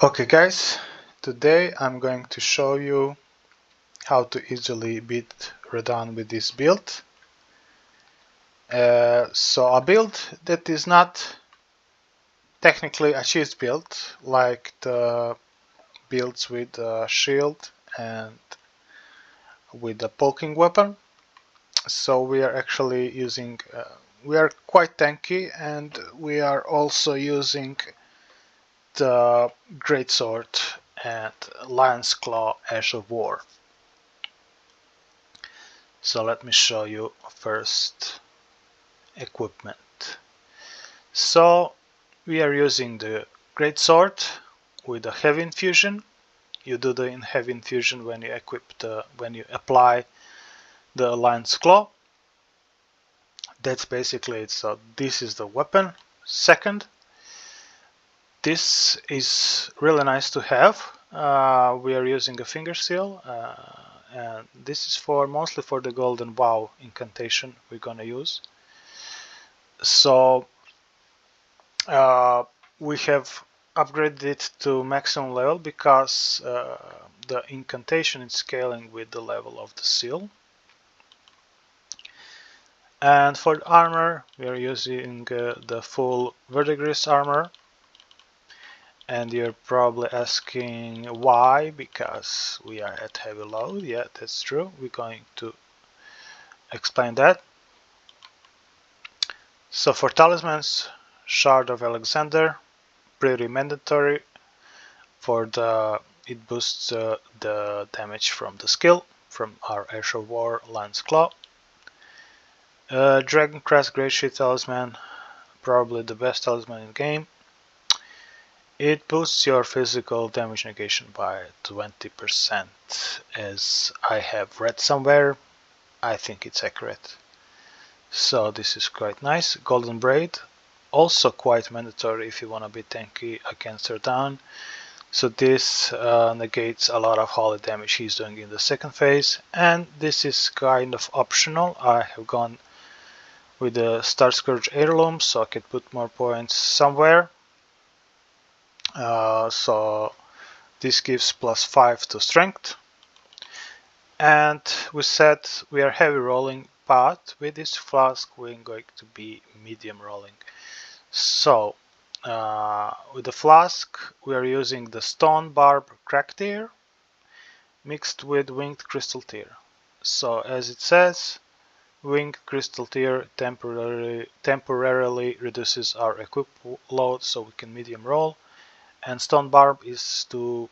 Okay guys, today I'm going to show you how to easily beat Radahn with this build. So a build that is not technically a cheese build like the builds with a shield and with a poking weapon. So we are actually using, we are quite tanky, and we are also using the Greatsword and Lion's Claw Ash of War. So let me show you first equipment. So we are using the Greatsword with a heavy infusion. You do the heavy infusion when you when you apply the Lion's Claw. That's basically it. So this is the weapon. Second, this is really nice to have. We are using a finger seal, and this is mostly for the golden wow incantation we're gonna use. So we have upgraded it to maximum level because the incantation is scaling with the level of the seal. And for the armor, we are using the full verdigris armor. And you're probably asking why, because we are at heavy load. Yeah, that's true. We're going to explain that. So for talismans, Shard of Alexander, pretty mandatory. For it boosts the damage from the skill, from our Ash of War, Lion's Claw. Dragon Crest Great Shield Talisman, probably the best talisman in the game. It boosts your physical damage negation by 20%, as I have read somewhere. I think it's accurate. So this is quite nice. Golden Braid, also quite mandatory if you want to be tanky against Radahn. So this negates a lot of holy damage he's doing in the second phase, and this is kind of optional. I have gone with the Star Scourge Heirloom so I could put more points somewhere. So this gives +5 to strength. And we said we are heavy rolling, but with this flask we're going to be medium rolling. So with the flask we are using the Stone Barb Crack Tear mixed with Winged Crystal Tear. So as it says, Winged Crystal Tear temporarily reduces our equip load so we can medium roll, and Stone Barb is to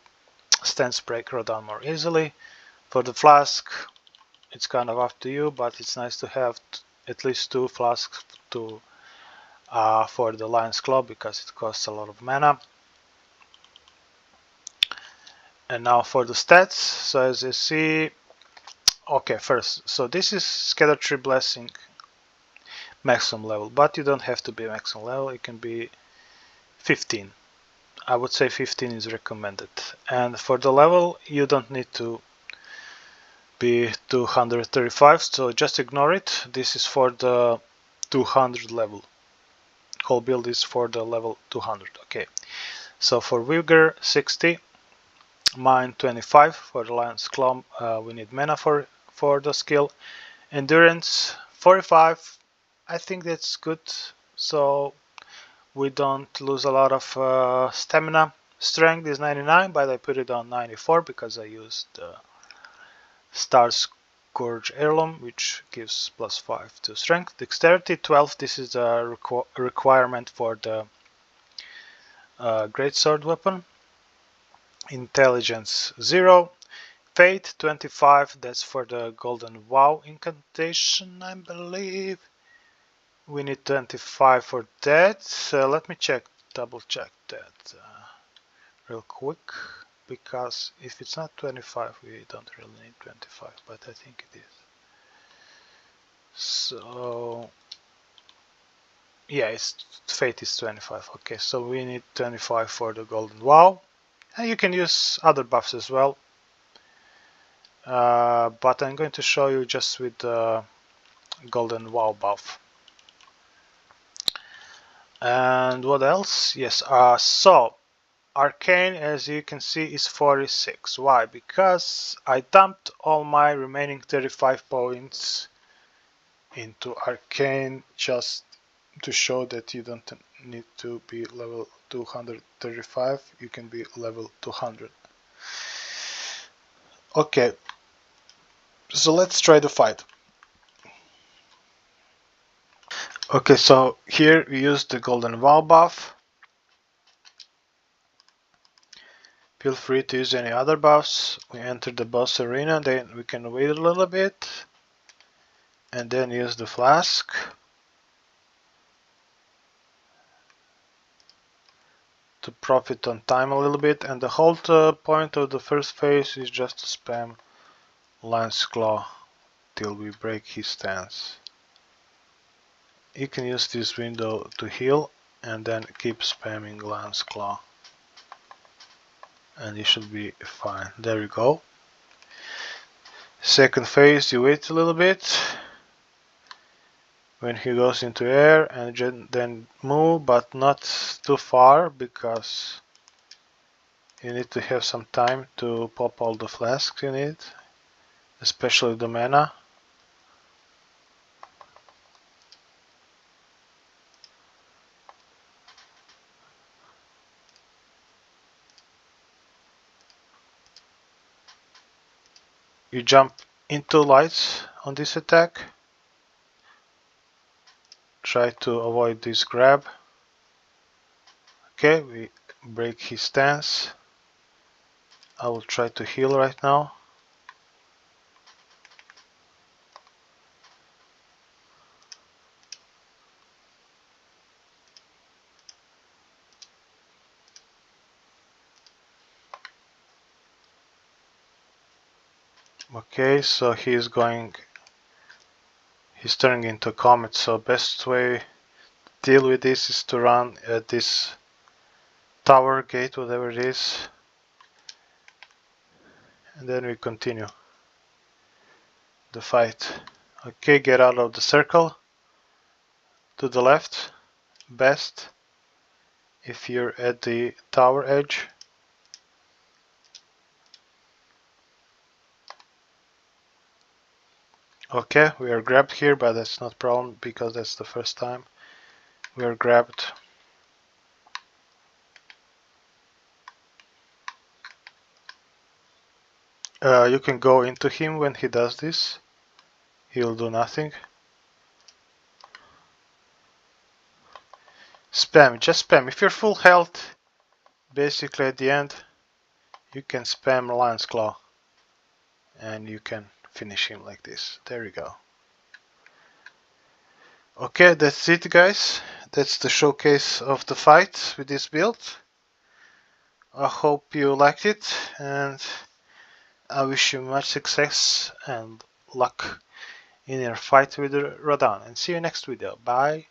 stance break Radahn more easily. For the flask, it's kind of up to you, but it's nice to have at least 2 flasks to for the Lion's Claw because it costs a lot of mana. And now for the stats. So as you see, okay, first, so this is Scatter Tree Blessing maximum level, but you don't have to be maximum level. It can be 15. I would say 15 is recommended. And for the level, you don't need to be 235, so just ignore it. This is for the 200 level. Whole build is for the level 200. Okay, so for Vigor 60, Mind 25. For the Lion's Claw we need mana for the skill. Endurance 45. I think that's good, so we don't lose a lot of stamina. Strength is 99, but I put it on 94 because I used Star Scourge Heirloom, which gives +5 to strength. Dexterity 12, this is a requirement for the Greatsword weapon. Intelligence 0. Fate 25, that's for the Golden Wow incantation, I believe. We need 25 for that. Let me double check that real quick, because if it's not 25 we don't really need 25, but I think it is. So yeah, fate is 25. Okay, so we need 25 for the Golden Wow, and you can use other buffs as well, but I'm going to show you just with the Golden Wow buff. And what else? Yes, so Arcane, as you can see, is 46. Why? Because I dumped all my remaining 35 points into Arcane just to show that you don't need to be level 235, you can be level 200. Okay, so let's try the fight. Okay, so here we use the golden wall buff. Feel free to use any other buffs. We enter the boss arena, then we can wait a little bit and then use the flask. To profit on time a little bit, and the whole point of the first phase is just to spam Lance Claw till we break his stance. You can use this window to heal and then keep spamming Lance Claw and you should be fine. There you go. Second phase, you wait a little bit when he goes into air and then move, but not too far because you need to have some time to pop all the flasks you need, especially the mana. You jump into lights on this attack. Try to avoid this grab. Okay, we break his stance. I will try to heal right now. Okay, so he's turning into a comet, so best way to deal with this is to run at this tower gate, whatever it is, and then we continue the fight. Okay, get out of the circle to the left, best if you're at the tower edge. Okay, we are grabbed here, but that's not a problem because that's the first time we are grabbed. You can go into him when he does this. He'll do nothing. Spam, just spam. If you're full health, basically at the end, you can spam Lance Claw and you can finish him like this. There you go. Okay, that's it guys. That's the showcase of the fight with this build. I hope you liked it and I wish you much success and luck in your fight with Radahn, and see you next video. Bye.